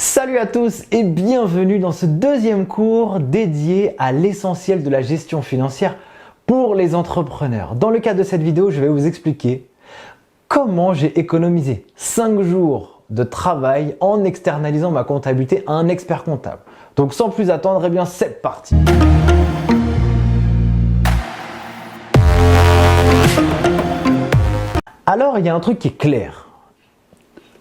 Salut à tous et bienvenue dans ce deuxième cours dédié à l'essentiel de la gestion financière pour les entrepreneurs. Dans le cadre de cette vidéo, je vais vous expliquer comment j'ai économisé 5 jours de travail en externalisant ma comptabilité à un expert comptable. Donc sans plus attendre, eh bien c'est parti. Alors il y a un truc qui est clair.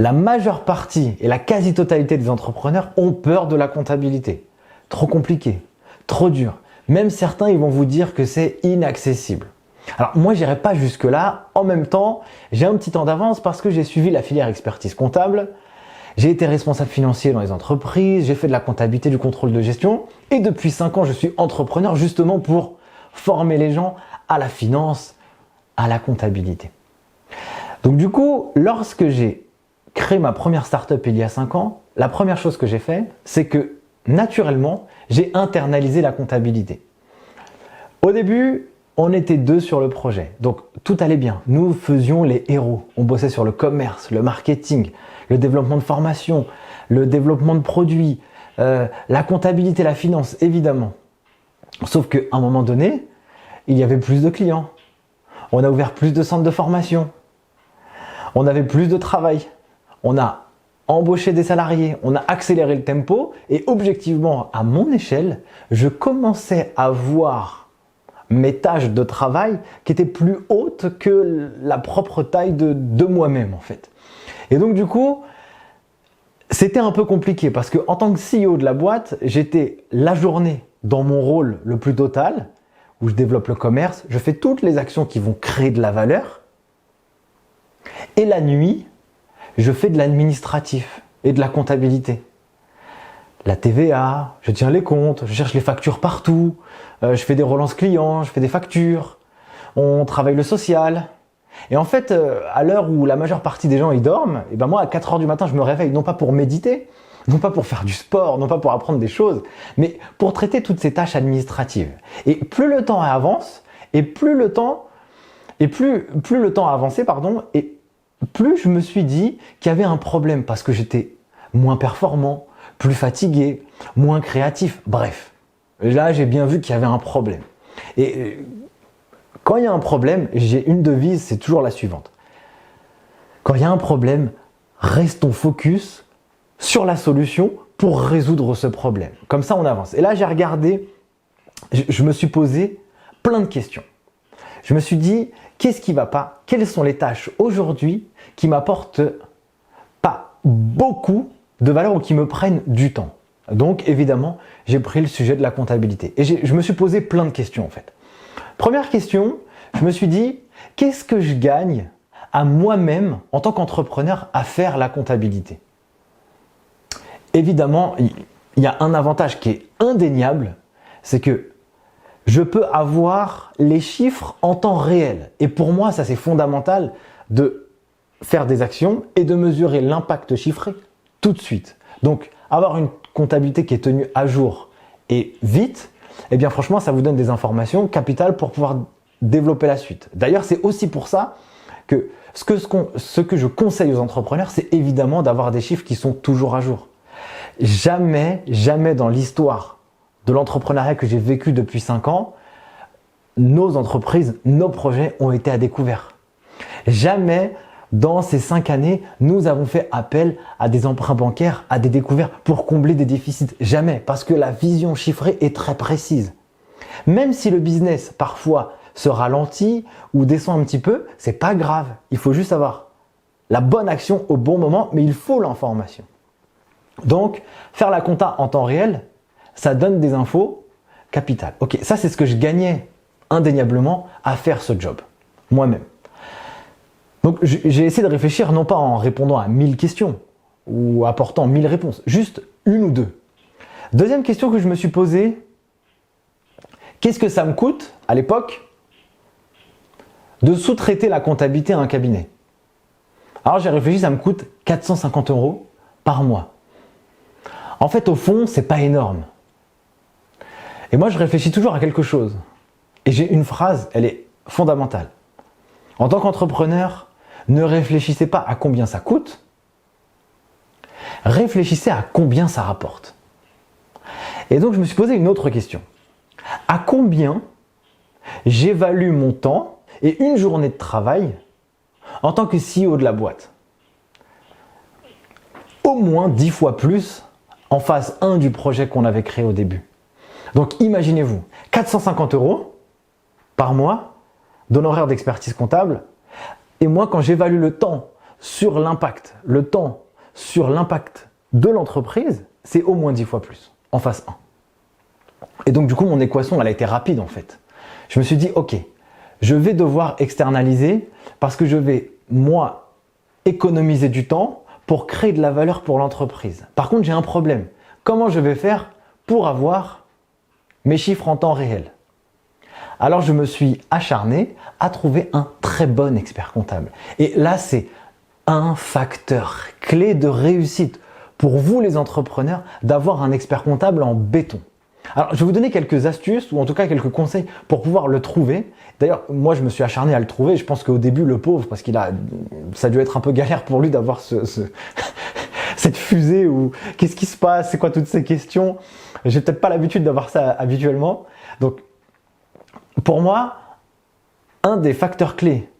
La majeure partie et la quasi-totalité des entrepreneurs ont peur de la comptabilité. Trop compliqué, trop dur. Même certains ils vont vous dire que c'est inaccessible. Alors moi j'irai pas jusque là. En même temps, j'ai un petit temps d'avance parce que j'ai suivi la filière expertise comptable. J'ai été responsable financier dans les entreprises, j'ai fait de la comptabilité, du contrôle de gestion et depuis 5 ans je suis entrepreneur justement pour former les gens à la finance, à la comptabilité. Donc du coup, lorsque j'ai créé ma première start-up il y a 5 ans, la première chose que j'ai fait, c'est que naturellement, j'ai internalisé la comptabilité. Au début, on était 2 sur le projet, donc tout allait bien. Nous faisions les héros. On bossait sur le commerce, le marketing, le développement de formation, le développement de produits, la comptabilité, la finance, évidemment. Sauf qu'à un moment donné, il y avait plus de clients. On a ouvert plus de centres de formation. On avait plus de travail. On a embauché des salariés, on a accéléré le tempo et objectivement, à mon échelle, je commençais à voir mes tâches de travail qui étaient plus hautes que la propre taille de moi-même en fait. Et donc du coup, c'était un peu compliqué parce que en tant que CEO de la boîte, j'étais la journée dans mon rôle le plus total, où je développe le commerce, je fais toutes les actions qui vont créer de la valeur et la nuit, je fais de l'administratif et de la comptabilité. La TVA, je tiens les comptes, je cherche les factures partout, je fais des relances clients, je fais des factures, on travaille le social. Et en fait, à l'heure où la majeure partie des gens y dorment, et ben moi à 4 heures du matin, je me réveille non pas pour méditer, non pas pour faire du sport, non pas pour apprendre des choses, mais pour traiter toutes ces tâches administratives. Et plus le temps avance, et plus le temps a avancé, et plus je me suis dit qu'il y avait un problème parce que j'étais moins performant, plus fatigué, moins créatif, bref. Là, j'ai bien vu qu'il y avait un problème. Et quand il y a un problème, j'ai une devise, c'est toujours la suivante. Quand il y a un problème, restons focus sur la solution pour résoudre ce problème. Comme ça, on avance. Et là, j'ai regardé, je me suis posé plein de questions. Je me suis dit, qu'est-ce qui ne va pas? Quelles sont les tâches aujourd'hui qui m'apportent pas beaucoup de valeur ou qui me prennent du temps? Donc évidemment, j'ai pris le sujet de la comptabilité. Et je me suis posé plein de questions en fait. Première question, je me suis dit, qu'est-ce que je gagne à moi-même en tant qu'entrepreneur à faire la comptabilité? Évidemment, il y a un avantage qui est indéniable, c'est que je peux avoir les chiffres en temps réel. Et pour moi, ça c'est fondamental de faire des actions et de mesurer l'impact chiffré tout de suite. Donc, avoir une comptabilité qui est tenue à jour et vite, eh bien franchement, ça vous donne des informations capitales pour pouvoir développer la suite. D'ailleurs, c'est aussi pour ça que ce que je conseille aux entrepreneurs, c'est évidemment d'avoir des chiffres qui sont toujours à jour. Jamais dans l'histoire de l'entrepreneuriat que j'ai vécu depuis 5 ans, nos entreprises, nos projets ont été à découvert. Jamais dans ces 5 années, nous avons fait appel à des emprunts bancaires, à des découvertes pour combler des déficits. Jamais, parce que la vision chiffrée est très précise. Même si le business parfois se ralentit ou descend un petit peu, c'est pas grave. Il faut juste avoir la bonne action au bon moment, mais il faut l'information. Donc, faire la compta en temps réel, ça donne des infos capitales. Ok, ça c'est ce que je gagnais indéniablement à faire ce job, moi-même. Donc j'ai essayé de réfléchir non pas en répondant à 1000 questions ou apportant 1000 réponses, juste une ou deux. Deuxième question que je me suis posée, qu'est-ce que ça me coûte à l'époque de sous-traiter la comptabilité à un cabinet? Alors j'ai réfléchi, ça me coûte 450 € par mois. En fait, au fond, c'est pas énorme. Et moi, je réfléchis toujours à quelque chose. Et j'ai une phrase, elle est fondamentale. En tant qu'entrepreneur, ne réfléchissez pas à combien ça coûte, réfléchissez à combien ça rapporte. Et donc je me suis posé une autre question. À combien j'évalue mon temps et une journée de travail en tant que CEO de la boîte? Au moins 10 fois plus en phase 1 du projet qu'on avait créé au début. Donc imaginez-vous, 450 € par mois d'honoraires d'expertise comptable. Et moi, quand j'évalue le temps sur l'impact de l'entreprise, c'est au moins 10 fois plus en phase 1. Et donc du coup, mon équation, elle a été rapide en fait. Je me suis dit, ok, je vais devoir externaliser parce que je vais, moi, économiser du temps pour créer de la valeur pour l'entreprise. Par contre, j'ai un problème. Comment je vais faire pour avoir mes chiffres en temps réel? Alors, je me suis acharné à trouver un très bon expert comptable. Et là, c'est un facteur clé de réussite pour vous, les entrepreneurs, d'avoir un expert comptable en béton. Alors, je vais vous donner quelques astuces ou en tout cas quelques conseils pour pouvoir le trouver. D'ailleurs, moi, je me suis acharné à le trouver. Je pense qu'au début, le pauvre, parce ça a dû être un peu galère pour lui d'avoir cette fusée ou qu'est-ce qui se passe, c'est quoi toutes ces questions. J'ai peut-être pas l'habitude d'avoir ça habituellement. Donc, pour moi, un des facteurs clés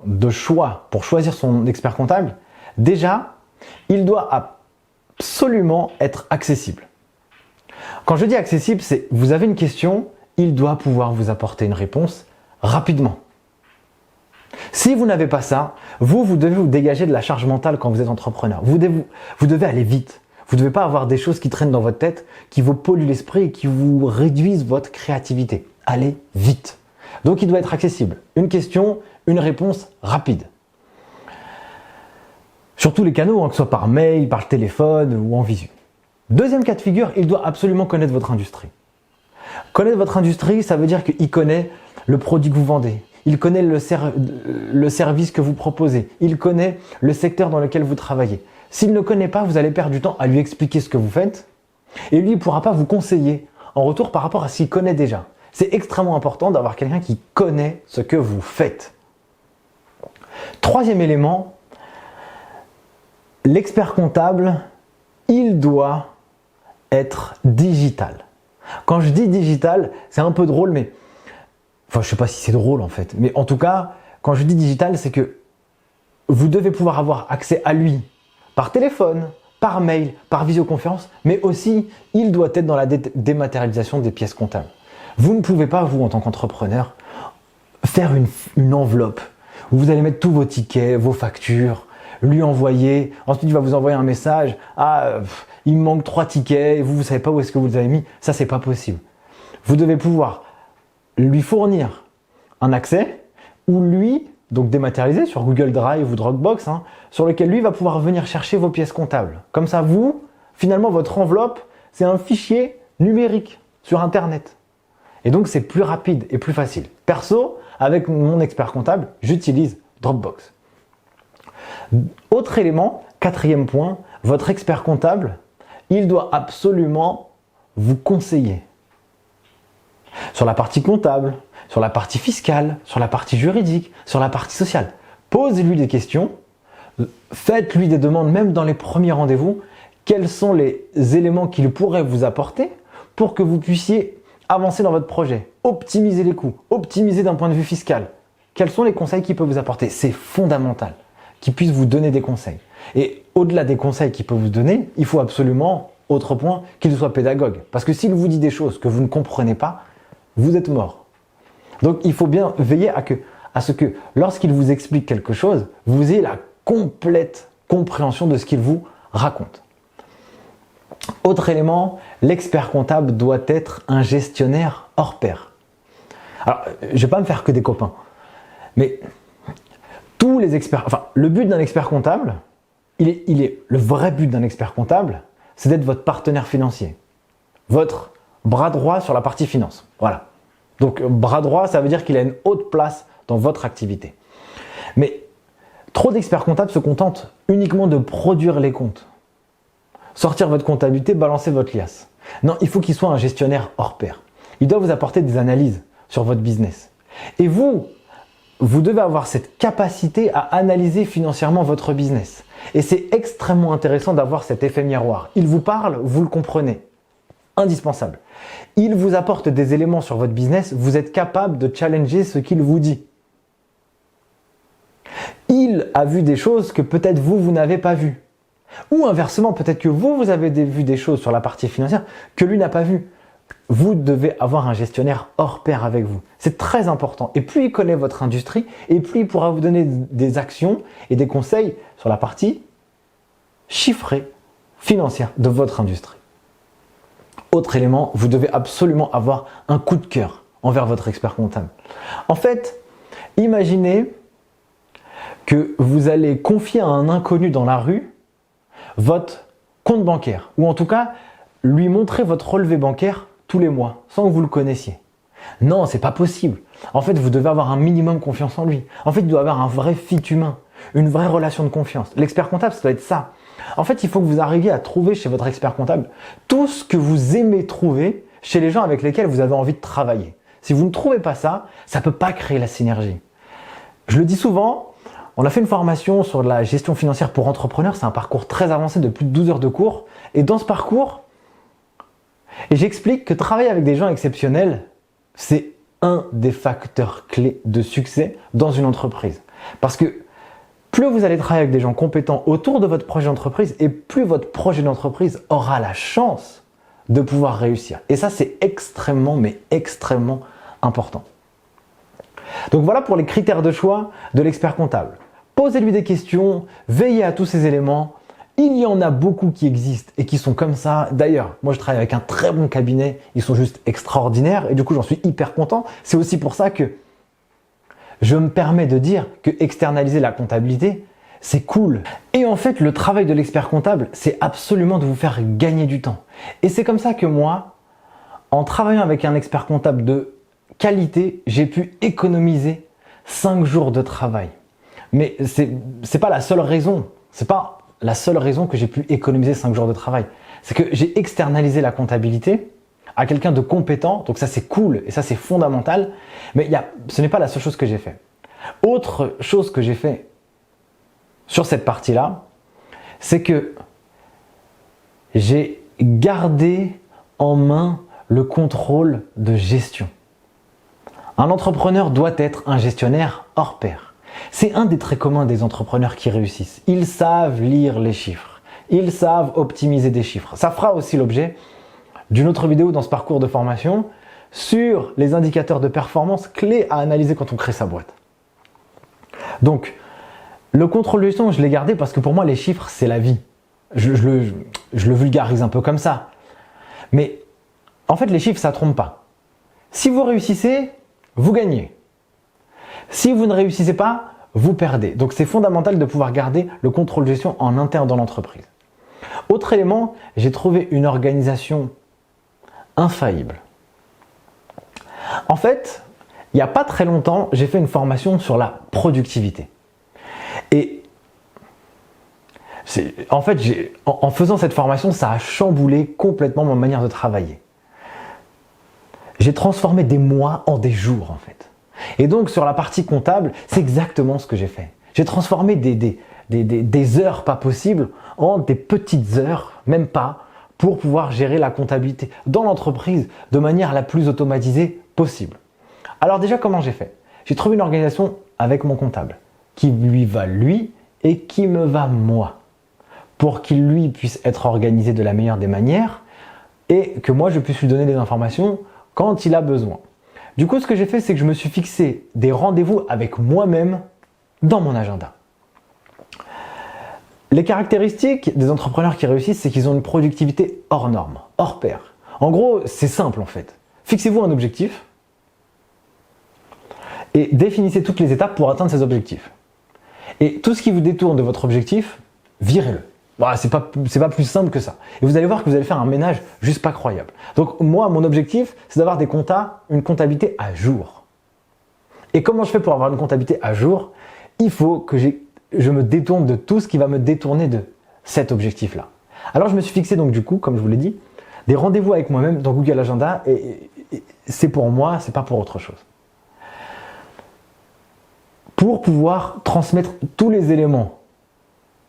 de choix pour choisir son expert comptable, déjà, il doit absolument être accessible. Quand je dis accessible, c'est vous avez une question, il doit pouvoir vous apporter une réponse rapidement. Si vous n'avez pas ça, vous devez vous dégager de la charge mentale quand vous êtes entrepreneur. Vous devez aller vite. Vous ne devez pas avoir des choses qui traînent dans votre tête, qui vous polluent l'esprit et qui vous réduisent votre créativité. Allez vite. Donc il doit être accessible. Une question, une réponse rapide. Sur tous les canaux, que ce soit par mail, par téléphone ou en visu. Deuxième cas de figure, il doit absolument connaître votre industrie. Connaître votre industrie, ça veut dire qu'il connaît le produit que vous vendez, il connaît le service que vous proposez, il connaît le secteur dans lequel vous travaillez. S'il ne connaît pas, vous allez perdre du temps à lui expliquer ce que vous faites et lui, il ne pourra pas vous conseiller en retour par rapport à ce qu'il connaît déjà. C'est extrêmement important d'avoir quelqu'un qui connaît ce que vous faites. Troisième élément, l'expert comptable, il doit être digital. Quand je dis digital, c'est un peu drôle, mais enfin, je sais pas si c'est drôle en fait, mais en tout cas, quand je dis digital, c'est que vous devez pouvoir avoir accès à lui par téléphone, par mail, par visioconférence, mais aussi, il doit être dans la dématérialisation des pièces comptables. Vous ne pouvez pas, vous, en tant qu'entrepreneur, faire une enveloppe où vous allez mettre tous vos tickets, vos factures, lui envoyer, ensuite il va vous envoyer un message, il me manque 3 tickets, et vous ne savez pas où est-ce que vous les avez mis, ça c'est pas possible. Vous devez pouvoir lui fournir un accès où lui, donc dématérialisé sur Google Drive ou Dropbox, sur lequel lui va pouvoir venir chercher vos pièces comptables. Comme ça, vous, finalement, votre enveloppe, c'est un fichier numérique sur Internet. Et donc, c'est plus rapide et plus facile. Perso, avec mon expert comptable, j'utilise Dropbox. Autre élément, quatrième point, votre expert comptable, il doit absolument vous conseiller. Sur la partie comptable, sur la partie fiscale, sur la partie juridique, sur la partie sociale. Posez-lui des questions, faites-lui des demandes, même dans les premiers rendez-vous, quels sont les éléments qu'il pourrait vous apporter pour que vous puissiez avancer dans votre projet, optimiser les coûts, optimiser d'un point de vue fiscal. Quels sont les conseils qu'il peut vous apporter? C'est fondamental qu'il puisse vous donner des conseils. Et au-delà des conseils qu'il peut vous donner, il faut absolument, autre point, qu'il soit pédagogue. Parce que s'il vous dit des choses que vous ne comprenez pas, vous êtes mort. Donc il faut bien veiller à ce que lorsqu'il vous explique quelque chose, vous ayez la complète compréhension de ce qu'il vous raconte. Autre élément, l'expert comptable doit être un gestionnaire hors pair. Alors, je ne vais pas me faire que des copains, mais tous les experts, le but d'un expert comptable, le vrai but d'un expert comptable, c'est d'être votre partenaire financier, votre bras droit sur la partie finance. Voilà. Donc, bras droit, ça veut dire qu'il a une haute place dans votre activité. Mais trop d'experts comptables se contentent uniquement de produire les comptes. Sortir votre comptabilité, balancer votre liasse. Non, il faut qu'il soit un gestionnaire hors pair. Il doit vous apporter des analyses sur votre business. Et vous, vous devez avoir cette capacité à analyser financièrement votre business. Et c'est extrêmement intéressant d'avoir cet effet miroir. Il vous parle, vous le comprenez. Indispensable. Il vous apporte des éléments sur votre business, vous êtes capable de challenger ce qu'il vous dit. Il a vu des choses que peut-être vous n'avez pas vues. Ou inversement, peut-être que vous avez vu des choses sur la partie financière que lui n'a pas vues. Vous devez avoir un gestionnaire hors pair avec vous. C'est très important. Et plus il connaît votre industrie, et plus il pourra vous donner des actions et des conseils sur la partie chiffrée, financière de votre industrie. Autre élément, vous devez absolument avoir un coup de cœur envers votre expert comptable. En fait, imaginez que vous allez confier à un inconnu dans la rue votre compte bancaire, ou en tout cas lui montrer votre relevé bancaire tous les mois, sans que vous le connaissiez. Non, c'est pas possible. En fait, vous devez avoir un minimum confiance en lui. En fait, il doit avoir un vrai fit humain, une vraie relation de confiance. L'expert comptable, ça doit être ça. En fait, il faut que vous arriviez à trouver chez votre expert comptable tout ce que vous aimez trouver chez les gens avec lesquels vous avez envie de travailler. Si vous ne trouvez pas ça, ça ne peut pas créer la synergie. Je le dis souvent, on a fait une formation sur la gestion financière pour entrepreneurs. C'est un parcours très avancé de plus de 12 heures de cours. Et dans ce parcours, j'explique que travailler avec des gens exceptionnels, c'est un des facteurs clés de succès dans une entreprise. Parce que plus vous allez travailler avec des gens compétents autour de votre projet d'entreprise et plus votre projet d'entreprise aura la chance de pouvoir réussir. Et ça, c'est extrêmement, mais extrêmement important. Donc voilà pour les critères de choix de l'expert comptable. Posez-lui des questions, veillez à tous ces éléments. Il y en a beaucoup qui existent et qui sont comme ça. D'ailleurs, moi je travaille avec un très bon cabinet, ils sont juste extraordinaires et du coup j'en suis hyper content. C'est aussi pour ça que je me permets de dire que externaliser la comptabilité, c'est cool. Et en fait, le travail de l'expert comptable, c'est absolument de vous faire gagner du temps. Et c'est comme ça que moi, en travaillant avec un expert comptable de qualité, j'ai pu économiser 5 jours de travail. Mais c'est pas la seule raison. C'est pas la seule raison que j'ai pu économiser 5 jours de travail. C'est que j'ai externalisé la comptabilité à quelqu'un de compétent, donc ça c'est cool et ça c'est fondamental, mais ce n'est pas la seule chose que j'ai fait. Autre chose que j'ai fait sur cette partie-là, c'est que j'ai gardé en main le contrôle de gestion. Un entrepreneur doit être un gestionnaire hors pair. C'est un des traits communs des entrepreneurs qui réussissent. Ils savent lire les chiffres, ils savent optimiser des chiffres. Ça fera aussi l'objet d'une autre vidéo dans ce parcours de formation sur les indicateurs de performance clés à analyser quand on crée sa boîte. Donc, le contrôle de gestion, je l'ai gardé parce que pour moi, les chiffres, c'est la vie. Je le vulgarise un peu comme ça. Mais en fait, les chiffres, ça ne trompe pas. Si vous réussissez, vous gagnez. Si vous ne réussissez pas, vous perdez. Donc, c'est fondamental de pouvoir garder le contrôle de gestion en interne dans l'entreprise. Autre élément, j'ai trouvé une organisation infaillible. En fait, il n'y a pas très longtemps, j'ai fait une formation sur la productivité. Et en fait, en faisant cette formation, ça a chamboulé complètement ma manière de travailler. J'ai transformé des mois en des jours, en fait. Et donc, sur la partie comptable, c'est exactement ce que j'ai fait. J'ai transformé des heures pas possibles en des petites heures, même pas, pour pouvoir gérer la comptabilité dans l'entreprise de manière la plus automatisée possible. Alors déjà, comment j'ai fait? J'ai trouvé une organisation avec mon comptable qui lui va lui et qui me va moi, pour qu'il lui puisse être organisé de la meilleure des manières et que moi je puisse lui donner des informations quand il a besoin. Du coup, ce que j'ai fait, c'est que je me suis fixé des rendez-vous avec moi-même dans mon agenda. Les caractéristiques des entrepreneurs qui réussissent, c'est qu'ils ont une productivité hors norme, hors pair. En gros, c'est simple en fait. Fixez-vous un objectif et définissez toutes les étapes pour atteindre ces objectifs. Et tout ce qui vous détourne de votre objectif, virez-le. Voilà, c'est pas plus simple que ça. Et vous allez voir que vous allez faire un ménage juste pas croyable. Donc moi, mon objectif, c'est d'avoir une comptabilité à jour. Et comment je fais pour avoir une comptabilité à jour? Il faut que je me détourne de tout ce qui va me détourner de cet objectif-là. Alors je me suis fixé donc du coup, comme je vous l'ai dit, des rendez-vous avec moi-même dans Google Agenda et c'est pour moi, c'est pas pour autre chose. pour pouvoir transmettre tous les éléments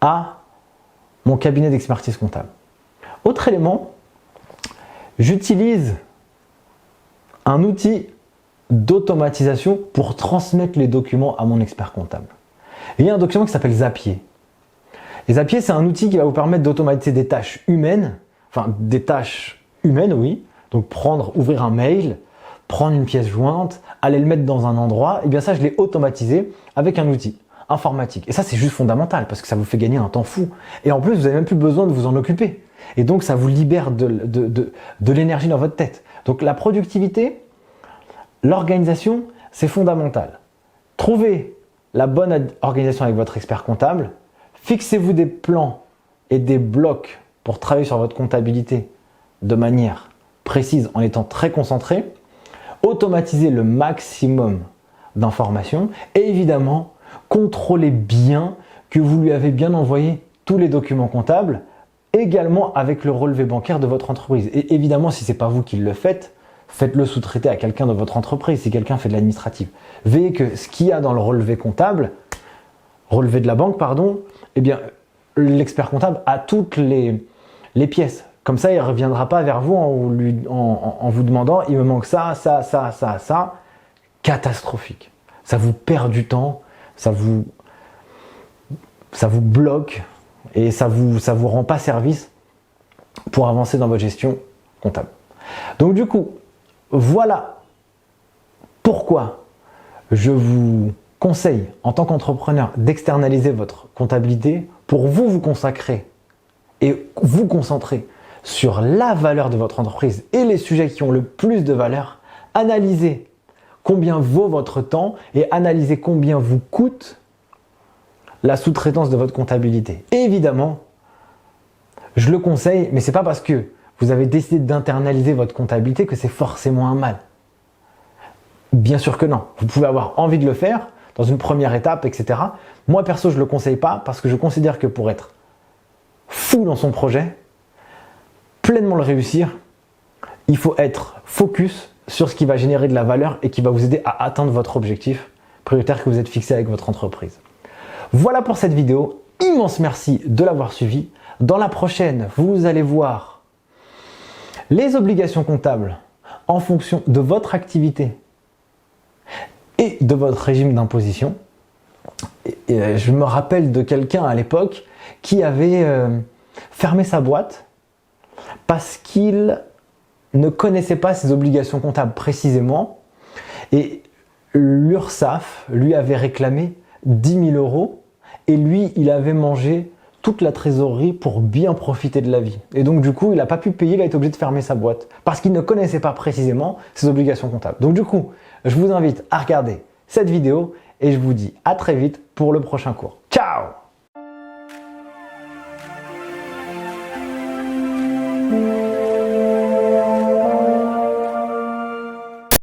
à mon cabinet d'expertise comptable. Autre élément, j'utilise un outil d'automatisation pour transmettre les documents à mon expert comptable. Il y a un document qui s'appelle Zapier. Et Zapier, c'est un outil qui va vous permettre d'automatiser des tâches humaines, oui. Donc ouvrir un mail, prendre une pièce jointe, aller le mettre dans un endroit, et bien ça, je l'ai automatisé avec un outil informatique. Et ça, c'est juste fondamental parce que ça vous fait gagner un temps fou. Et en plus, vous n'avez même plus besoin de vous en occuper. Et donc, ça vous libère de l'énergie dans votre tête. Donc, la productivité, l'organisation, c'est fondamental. Trouvez la bonne organisation avec votre expert comptable. Fixez-vous des plans et des blocs pour travailler sur votre comptabilité de manière précise en étant très concentré. Automatisez le maximum d'informations et évidemment, contrôlez bien que vous lui avez bien envoyé tous les documents comptables, également avec le relevé bancaire de votre entreprise. Et évidemment, si ce n'est pas vous qui le faites, faites-le sous-traiter à quelqu'un de votre entreprise, si quelqu'un fait de l'administratif. Veillez que ce qu'il y a dans le relevé comptable, relevé de la banque, pardon, eh bien, l'expert comptable a toutes les pièces. Comme ça, il ne reviendra pas vers vous en vous demandant « il me manque ça. » Catastrophique. Ça vous perd du temps, ça vous bloque et ça vous rend pas service pour avancer dans votre gestion comptable. Donc du coup, voilà pourquoi je vous conseille en tant qu'entrepreneur d'externaliser votre comptabilité pour vous consacrer et vous concentrer sur la valeur de votre entreprise et les sujets qui ont le plus de valeur. Analysez combien vaut votre temps et analysez combien vous coûte la sous-traitance de votre comptabilité. Et évidemment, je le conseille, mais ce n'est pas parce que vous avez décidé d'internaliser votre comptabilité que c'est forcément un mal. Bien sûr que non. Vous pouvez avoir envie de le faire dans une première étape, etc. Moi, perso, je ne le conseille pas parce que je considère que pour être fou dans son projet, pleinement le réussir, il faut être focus sur ce qui va générer de la valeur et qui va vous aider à atteindre votre objectif prioritaire que vous êtes fixé avec votre entreprise. Voilà pour cette vidéo. Immense merci de l'avoir suivi. Dans la prochaine, vous allez voir les obligations comptables en fonction de votre activité et de votre régime d'imposition. Je me rappelle de quelqu'un à l'époque qui avait fermé sa boîte parce qu'il ne connaissait pas ses obligations comptables précisément et l'URSSAF lui avait réclamé 10 000 € et lui, il avait mangé toute la trésorerie pour bien profiter de la vie. Et donc du coup, il n'a pas pu payer, il a été obligé de fermer sa boîte parce qu'il ne connaissait pas précisément ses obligations comptables. Donc du coup, je vous invite à regarder cette vidéo et je vous dis à très vite pour le prochain cours. Ciao!